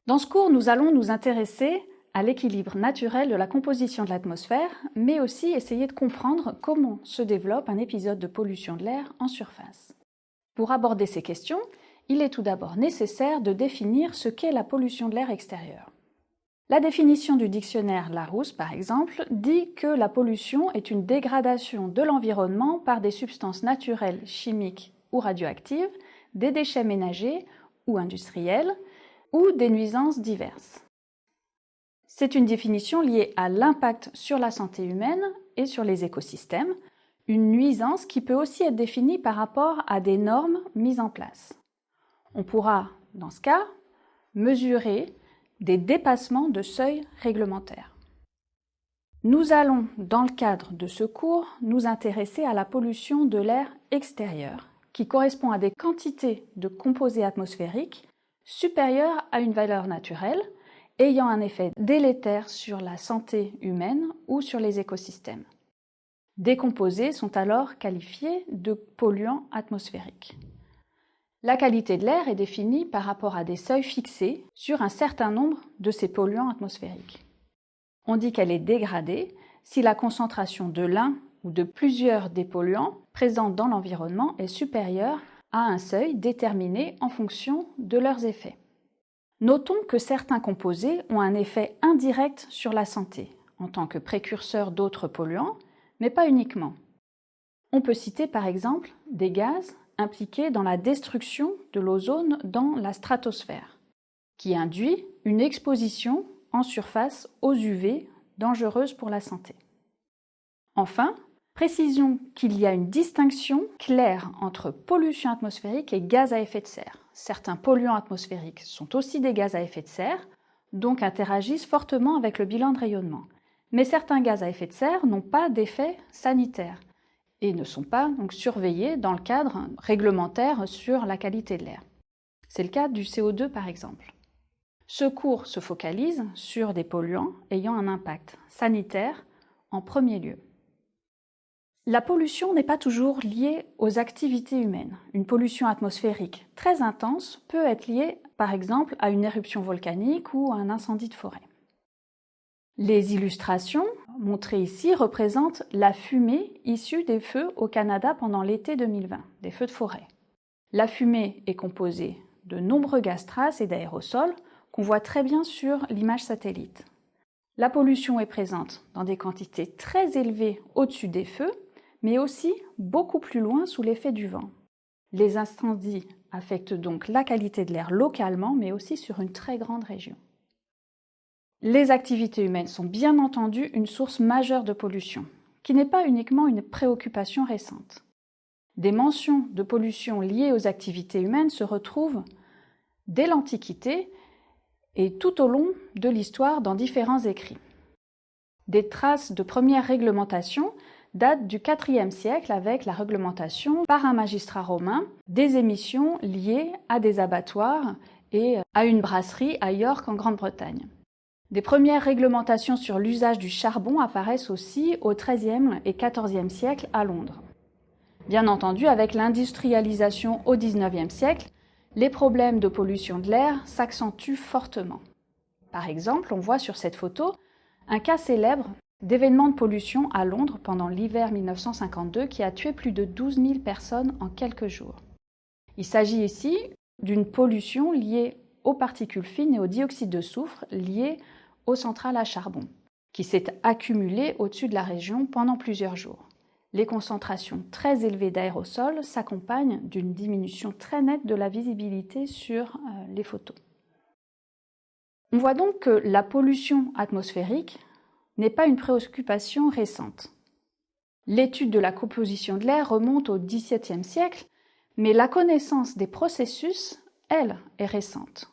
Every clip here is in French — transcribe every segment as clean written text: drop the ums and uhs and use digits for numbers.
Dans ce cours, nous allons nous intéresser à l'équilibre naturel de la composition de l'atmosphère, mais aussi essayer de comprendre comment se développe un épisode de pollution de l'air en surface. Pour aborder ces questions, il est tout d'abord nécessaire de définir ce qu'est la pollution de l'air extérieur. La définition du dictionnaire Larousse, par exemple, dit que la pollution est une dégradation de l'environnement par des substances naturelles, chimiques ou radioactives, des déchets ménagers ou industriels, ou des nuisances diverses. C'est une définition liée à l'impact sur la santé humaine et sur les écosystèmes, une nuisance qui peut aussi être définie par rapport à des normes mises en place. On pourra, dans ce cas, mesurer des dépassements de seuils réglementaires. Nous allons, dans le cadre de ce cours, nous intéresser à la pollution de l'air extérieur, qui correspond à des quantités de composés atmosphériques supérieures à une valeur naturelle, ayant un effet délétère sur la santé humaine ou sur les écosystèmes. Des composés sont alors qualifiés de polluants atmosphériques. La qualité de l'air est définie par rapport à des seuils fixés sur un certain nombre de ces polluants atmosphériques. On dit qu'elle est dégradée si la concentration de l'un ou de plusieurs des polluants présents dans l'environnement est supérieure à un seuil déterminé en fonction de leurs effets. Notons que certains composés ont un effet indirect sur la santé, en tant que précurseurs d'autres polluants, mais pas uniquement. On peut citer par exemple des gaz impliqués dans la destruction de l'ozone dans la stratosphère, qui induit une exposition en surface aux UV dangereuse pour la santé. Enfin, précisons qu'il y a une distinction claire entre pollution atmosphérique et gaz à effet de serre. Certains polluants atmosphériques sont aussi des gaz à effet de serre, donc interagissent fortement avec le bilan de rayonnement. Mais certains gaz à effet de serre n'ont pas d'effet sanitaire et ne sont pas donc surveillés dans le cadre réglementaire sur la qualité de l'air. C'est le cas du CO2 par exemple. Ce cours se focalise sur des polluants ayant un impact sanitaire en premier lieu. La pollution n'est pas toujours liée aux activités humaines. Une pollution atmosphérique très intense peut être liée par exemple à une éruption volcanique ou à un incendie de forêt. Les illustrations montrées ici représentent la fumée issue des feux au Canada pendant l'été 2020, des feux de forêt. La fumée est composée de nombreux gaz traces et d'aérosols qu'on voit très bien sur l'image satellite. La pollution est présente dans des quantités très élevées au-dessus des feux, mais aussi beaucoup plus loin sous l'effet du vent. Les incendies affectent donc la qualité de l'air localement, mais aussi sur une très grande région. Les activités humaines sont bien entendu une source majeure de pollution, qui n'est pas uniquement une préoccupation récente. Des mentions de pollution liées aux activités humaines se retrouvent dès l'Antiquité et tout au long de l'histoire dans différents écrits. Des traces de premières réglementations datent du IVe siècle avec la réglementation par un magistrat romain des émissions liées à des abattoirs et à une brasserie à York en Grande-Bretagne. Des premières réglementations sur l'usage du charbon apparaissent aussi au XIIIe et XIVe siècle à Londres. Bien entendu, avec l'industrialisation au XIXe siècle, les problèmes de pollution de l'air s'accentuent fortement. Par exemple, on voit sur cette photo un cas célèbre d'événement de pollution à Londres pendant l'hiver 1952 qui a tué plus de 12 000 personnes en quelques jours. Il s'agit ici d'une pollution liée aux particules fines et au dioxyde de soufre lié aux centrales à charbon, qui s'est accumulée au-dessus de la région pendant plusieurs jours. Les concentrations très élevées d'aérosols s'accompagnent d'une diminution très nette de la visibilité sur les photos. On voit donc que la pollution atmosphérique n'est pas une préoccupation récente. L'étude de la composition de l'air remonte au XVIIe siècle, mais la connaissance des processus, elle, est récente.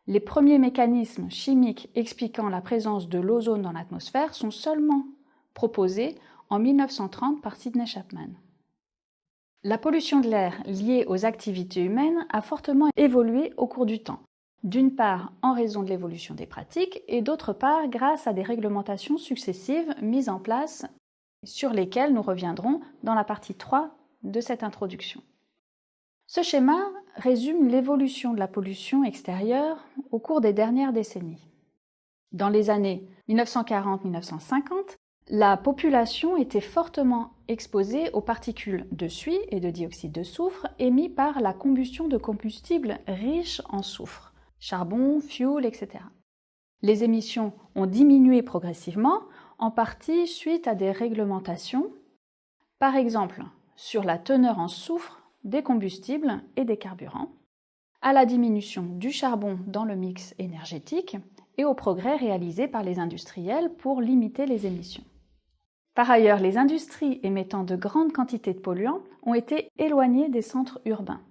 Les premiers mécanismes chimiques expliquant la présence de l'ozone dans l'atmosphère sont seulement proposés en 1930 par Sidney Chapman. La pollution de l'air liée aux activités humaines a fortement évolué au cours du temps, d'une part en raison de l'évolution des pratiques et d'autre part grâce à des réglementations successives mises en place sur lesquelles nous reviendrons dans la partie 3 de cette introduction. Ce schéma résume l'évolution de la pollution extérieure au cours des dernières décennies. Dans les années 1940-1950, la population était fortement exposée aux particules de suie et de dioxyde de soufre émis par la combustion de combustibles riches en soufre, charbon, fioul, etc. Les émissions ont diminué progressivement, en partie suite à des réglementations, par exemple sur la teneur en soufre des combustibles et des carburants, à la diminution du charbon dans le mix énergétique et aux progrès réalisés par les industriels pour limiter les émissions. Par ailleurs, les industries émettant de grandes quantités de polluants ont été éloignées des centres urbains.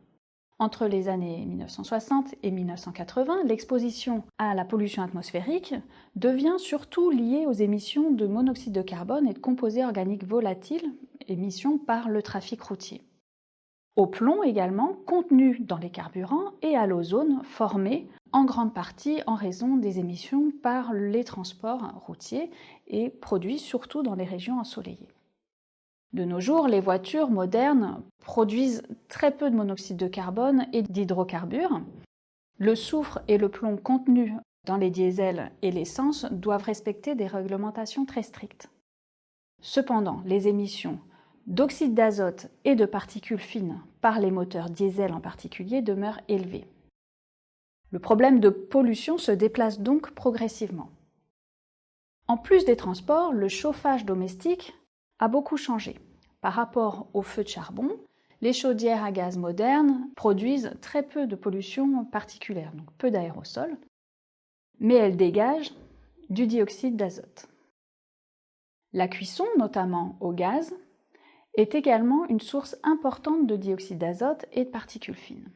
Entre les années 1960 et 1980, l'exposition à la pollution atmosphérique devient surtout liée aux émissions de monoxyde de carbone et de composés organiques volatiles, émissions par le trafic routier. Au plomb également, contenu dans les carburants, et à l'ozone, formé en grande partie en raison des émissions par les transports routiers et produits surtout dans les régions ensoleillées. De nos jours, les voitures modernes produisent très peu de monoxyde de carbone et d'hydrocarbures. Le soufre et le plomb contenus dans les diesels et l'essence doivent respecter des réglementations très strictes. Cependant, les émissions d'oxyde d'azote et de particules fines par les moteurs diesel en particulier demeurent élevées. Le problème de pollution se déplace donc progressivement. En plus des transports, le chauffage domestique a beaucoup changé. Par rapport au feu de charbon, les chaudières à gaz modernes produisent très peu de pollution particulière, donc peu d'aérosols, mais elles dégagent du dioxyde d'azote. La cuisson, notamment au gaz, est également une source importante de dioxyde d'azote et de particules fines.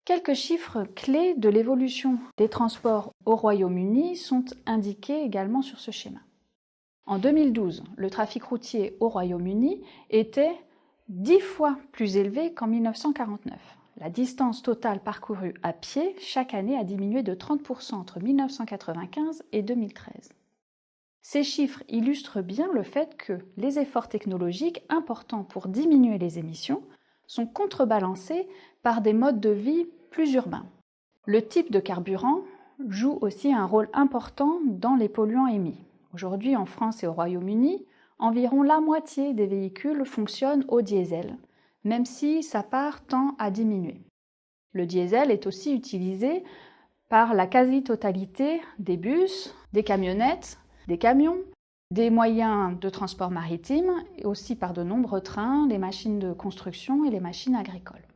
Quelques chiffres clés de l'évolution des transports au Royaume-Uni sont indiqués également sur ce schéma. En 2012, le trafic routier au Royaume-Uni était 10 fois plus élevé qu'en 1949. La distance totale parcourue à pied chaque année a diminué de 30% entre 1995 et 2013. Ces chiffres illustrent bien le fait que les efforts technologiques importants pour diminuer les émissions sont contrebalancés par des modes de vie plus urbains. Le type de carburant joue aussi un rôle important dans les polluants émis. Aujourd'hui, en France et au Royaume-Uni, environ la moitié des véhicules fonctionnent au diesel, même si sa part tend à diminuer. Le diesel est aussi utilisé par la quasi-totalité des bus, des camionnettes, des camions, des moyens de transport maritime et aussi par de nombreux trains, les machines de construction et les machines agricoles.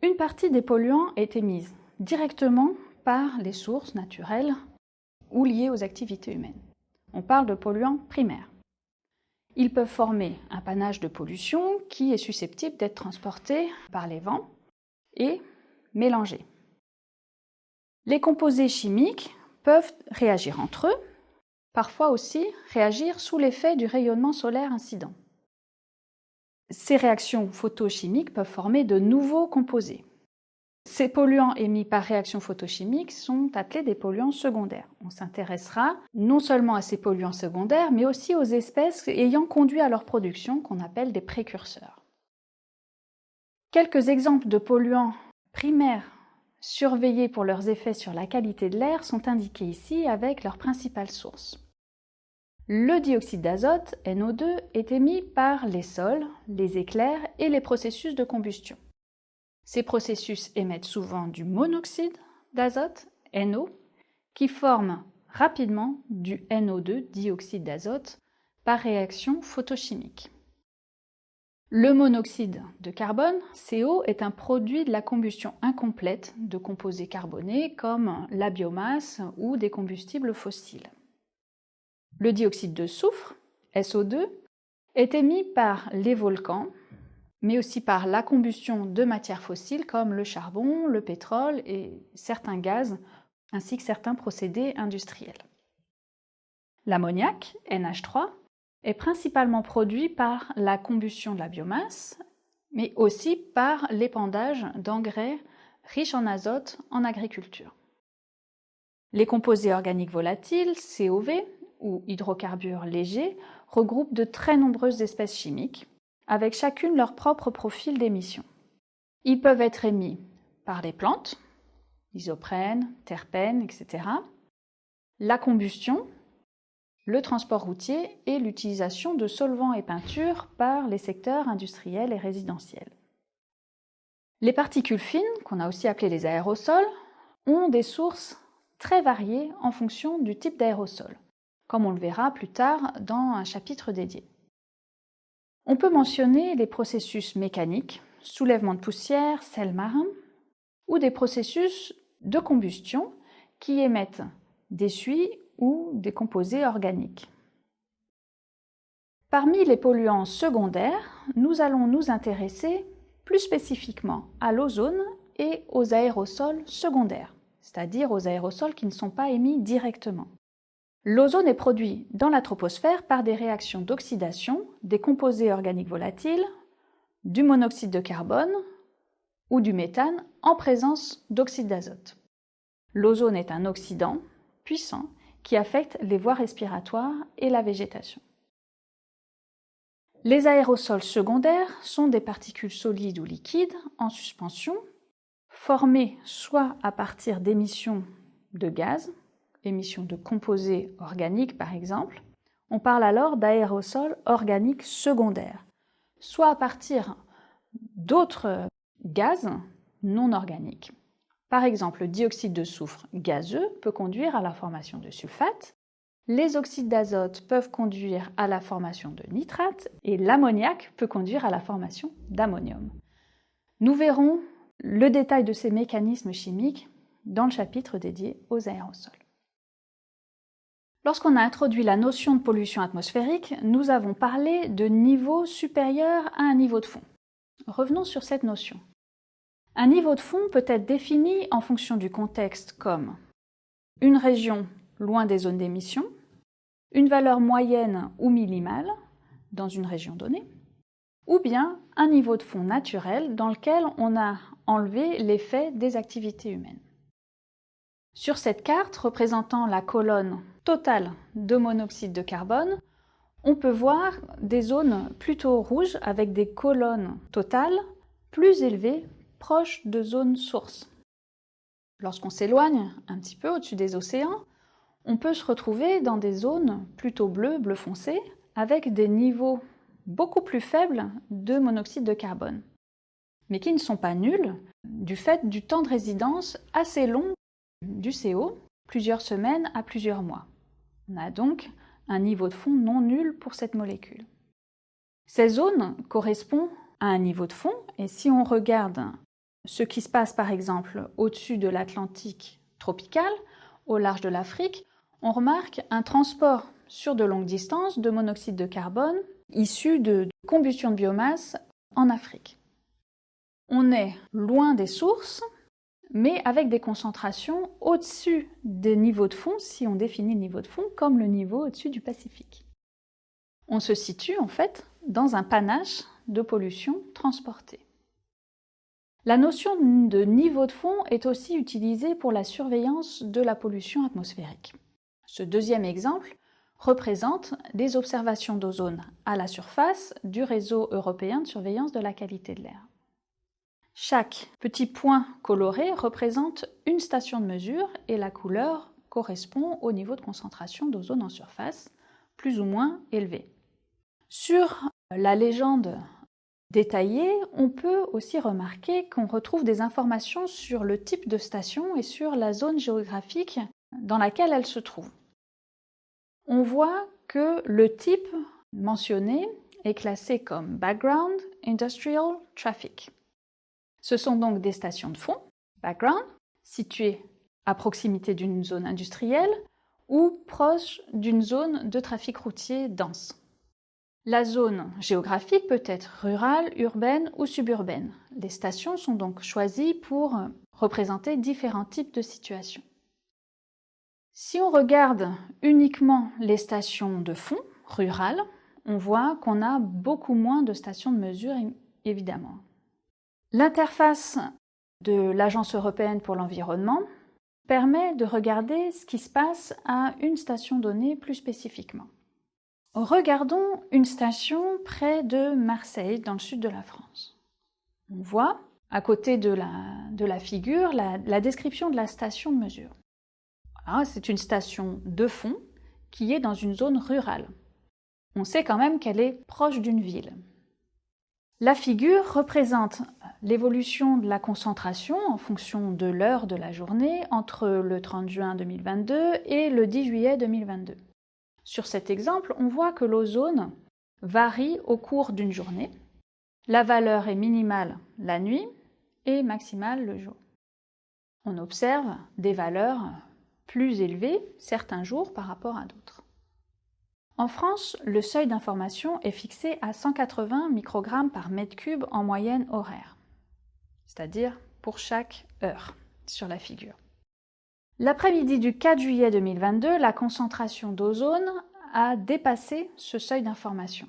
Une partie des polluants est émise directement par les sources naturelles ou liées aux activités humaines. On parle de polluants primaires. Ils peuvent former un panache de pollution qui est susceptible d'être transporté par les vents et mélangé. Les composés chimiques peuvent réagir entre eux, parfois aussi réagir sous l'effet du rayonnement solaire incident. Ces réactions photochimiques peuvent former de nouveaux composés. Ces polluants émis par réaction photochimique sont appelés des polluants secondaires. On s'intéressera non seulement à ces polluants secondaires, mais aussi aux espèces ayant conduit à leur production, qu'on appelle des précurseurs. Quelques exemples de polluants primaires surveillés pour leurs effets sur la qualité de l'air sont indiqués ici avec leurs principales sources. Le dioxyde d'azote, NO2, est émis par les sols, les éclairs et les processus de combustion. Ces processus émettent souvent du monoxyde d'azote, NO, qui forme rapidement du NO2, dioxyde d'azote, par réaction photochimique. Le monoxyde de carbone, CO, est un produit de la combustion incomplète de composés carbonés comme la biomasse ou des combustibles fossiles. Le dioxyde de soufre, SO2, est émis par les volcans, mais aussi par la combustion de matières fossiles comme le charbon, le pétrole et certains gaz, ainsi que certains procédés industriels. L'ammoniac, NH3, est principalement produit par la combustion de la biomasse, mais aussi par l'épandage d'engrais riches en azote en agriculture. Les composés organiques volatiles, COV, ou hydrocarbures légers, regroupent de très nombreuses espèces chimiques, avec chacune leur propre profil d'émission. Ils peuvent être émis par les plantes, isoprènes, terpènes, etc. La combustion, le transport routier et l'utilisation de solvants et peintures par les secteurs industriels et résidentiels. Les particules fines, qu'on a aussi appelées les aérosols, ont des sources très variées en fonction du type d'aérosol, comme on le verra plus tard dans un chapitre dédié. On peut mentionner les processus mécaniques, soulèvement de poussière, sel marin, ou des processus de combustion qui émettent des suies ou des composés organiques. Parmi les polluants secondaires, nous allons nous intéresser plus spécifiquement à l'ozone et aux aérosols secondaires, c'est-à-dire aux aérosols qui ne sont pas émis directement. L'ozone est produit dans la troposphère par des réactions d'oxydation des composés organiques volatiles, du monoxyde de carbone ou du méthane en présence d'oxyde d'azote. L'ozone est un oxydant puissant qui affecte les voies respiratoires et la végétation. Les aérosols secondaires sont des particules solides ou liquides en suspension, formées soit à partir d'émissions de gaz, émissions de composés organiques par exemple, on parle alors d'aérosols organiques secondaires, soit à partir d'autres gaz non organiques. Par exemple, le dioxyde de soufre gazeux peut conduire à la formation de sulfate, les oxydes d'azote peuvent conduire à la formation de nitrate et l'ammoniac peut conduire à la formation d'ammonium. Nous verrons le détail de ces mécanismes chimiques dans le chapitre dédié aux aérosols. Lorsqu'on a introduit la notion de pollution atmosphérique, nous avons parlé de niveau supérieur à un niveau de fond. Revenons sur cette notion. Un niveau de fond peut être défini en fonction du contexte comme une région loin des zones d'émission, une valeur moyenne ou minimale dans une région donnée, ou bien un niveau de fond naturel dans lequel on a enlevé l'effet des activités humaines. Sur cette carte représentant la colonne totale de monoxyde de carbone, on peut voir des zones plutôt rouges avec des colonnes totales plus élevées, proches de zones sources. Lorsqu'on s'éloigne un petit peu au-dessus des océans, on peut se retrouver dans des zones plutôt bleues, bleu foncé, avec des niveaux beaucoup plus faibles de monoxyde de carbone, mais qui ne sont pas nuls du fait du temps de résidence assez long du CO, plusieurs semaines à plusieurs mois. On a donc un niveau de fond non nul pour cette molécule. Ces zones correspondent à un niveau de fond, et si on regarde ce qui se passe par exemple au-dessus de l'Atlantique tropical, au large de l'Afrique, on remarque un transport sur de longues distances de monoxyde de carbone issu de combustion de biomasse en Afrique. On est loin des sources, mais avec des concentrations au-dessus des niveaux de fond, si on définit le niveau de fond comme le niveau au-dessus du Pacifique. On se situe en fait dans un panache de pollution transportée. La notion de niveau de fond est aussi utilisée pour la surveillance de la pollution atmosphérique. Ce deuxième exemple représente les observations d'ozone à la surface du réseau européen de surveillance de la qualité de l'air. Chaque petit point coloré représente une station de mesure et la couleur correspond au niveau de concentration d'ozone en surface, plus ou moins élevé. Sur la légende détaillée, on peut aussi remarquer qu'on retrouve des informations sur le type de station et sur la zone géographique dans laquelle elle se trouve. On voit que le type mentionné est classé comme Background Industrial Traffic. Ce sont donc des stations de fond, background, situées à proximité d'une zone industrielle ou proche d'une zone de trafic routier dense. La zone géographique peut être rurale, urbaine ou suburbaine. Les stations sont donc choisies pour représenter différents types de situations. Si on regarde uniquement les stations de fond, rurales, on voit qu'on a beaucoup moins de stations de mesure, évidemment. L'interface de l'Agence européenne pour l'environnement permet de regarder ce qui se passe à une station donnée plus spécifiquement. Regardons une station près de Marseille, dans le sud de la France. On voit à côté de la figure, la description de la station de mesure. Voilà, c'est une station de fond qui est dans une zone rurale. On sait quand même qu'elle est proche d'une ville. La figure représente l'évolution de la concentration en fonction de l'heure de la journée entre le 30 juin 2022 et le 10 juillet 2022. Sur cet exemple, on voit que l'ozone varie au cours d'une journée. La valeur est minimale la nuit et maximale le jour. On observe des valeurs plus élevées certains jours par rapport à d'autres. En France, le seuil d'information est fixé à 180 microgrammes par mètre cube en moyenne horaire, c'est-à-dire pour chaque heure sur la figure. L'après-midi du 4 juillet 2022, la concentration d'ozone a dépassé ce seuil d'information.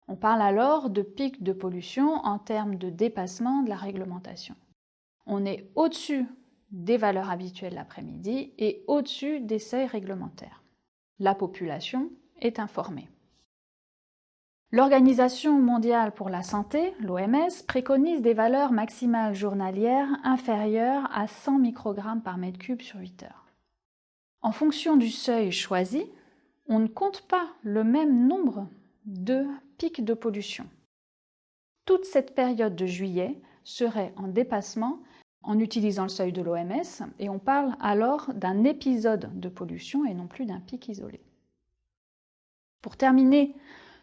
On parle alors de pic de pollution en termes de dépassement de la réglementation. On est au-dessus des valeurs habituelles l'après-midi et au-dessus des seuils réglementaires. La population est informée. L'Organisation mondiale pour la santé, l'OMS, préconise des valeurs maximales journalières inférieures à 100 microgrammes par mètre cube sur 8 heures. En fonction du seuil choisi, on ne compte pas le même nombre de pics de pollution. Toute cette période de juillet serait en dépassement en utilisant le seuil de l'OMS et on parle alors d'un épisode de pollution et non plus d'un pic isolé. Pour terminer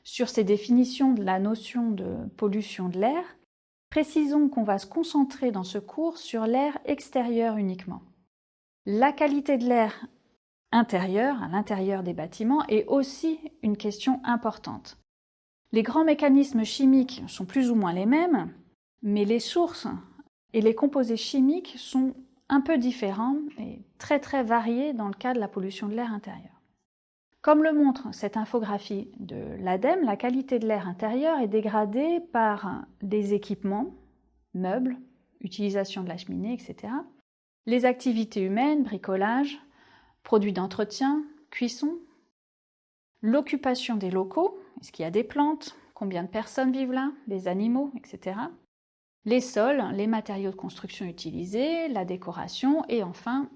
sur ces définitions de la notion de pollution de l'air, précisons qu'on va se concentrer dans ce cours sur l'air extérieur uniquement. La qualité de l'air intérieur, à l'intérieur des bâtiments, est aussi une question importante. Les grands mécanismes chimiques sont plus ou moins les mêmes, mais les sources et les composés chimiques sont un peu différents et très variés dans le cas de la pollution de l'air intérieur. Comme le montre cette infographie de l'ADEME, la qualité de l'air intérieur est dégradée par les équipements, meubles, utilisation de la cheminée, etc., les activités humaines, bricolage, produits d'entretien, cuisson, l'occupation des locaux, est-ce qu'il y a des plantes, combien de personnes vivent là, des animaux, etc., les sols, les matériaux de construction utilisés, la décoration et enfin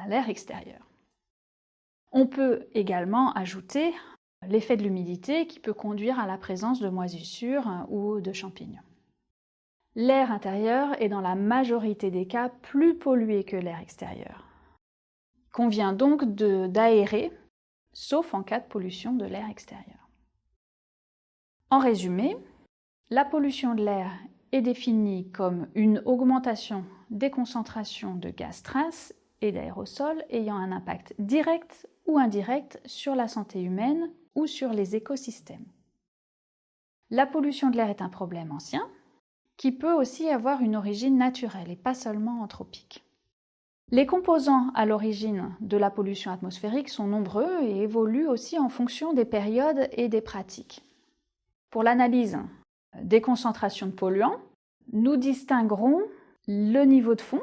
l'air extérieur. On peut également ajouter l'effet de l'humidité qui peut conduire à la présence de moisissures ou de champignons. L'air intérieur est dans la majorité des cas plus pollué que l'air extérieur. Il convient donc d'aérer, sauf en cas de pollution de l'air extérieur. En résumé, la pollution de l'air est définie comme une augmentation des concentrations de gaz traces et d'aérosols ayant un impact direct ou indirect sur la santé humaine ou sur les écosystèmes. La pollution de l'air est un problème ancien qui peut aussi avoir une origine naturelle et pas seulement anthropique. Les composants à l'origine de la pollution atmosphérique sont nombreux et évoluent aussi en fonction des périodes et des pratiques. Pour l'analyse des concentrations de polluants, nous distinguerons le niveau de fond,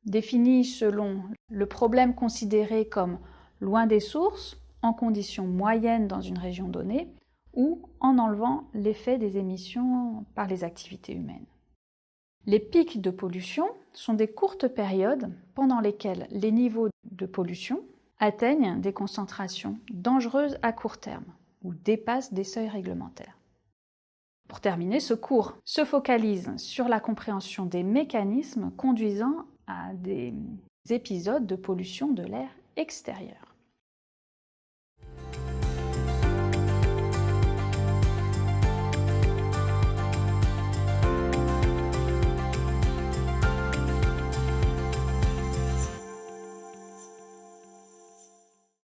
défini selon le problème considéré comme loin des sources, en conditions moyennes dans une région donnée, ou en enlevant l'effet des émissions par les activités humaines. Les pics de pollution sont des courtes périodes pendant lesquelles les niveaux de pollution atteignent des concentrations dangereuses à court terme ou dépassent des seuils réglementaires. Pour terminer, ce cours se focalise sur la compréhension des mécanismes conduisant à des épisodes de pollution de l'air extérieur.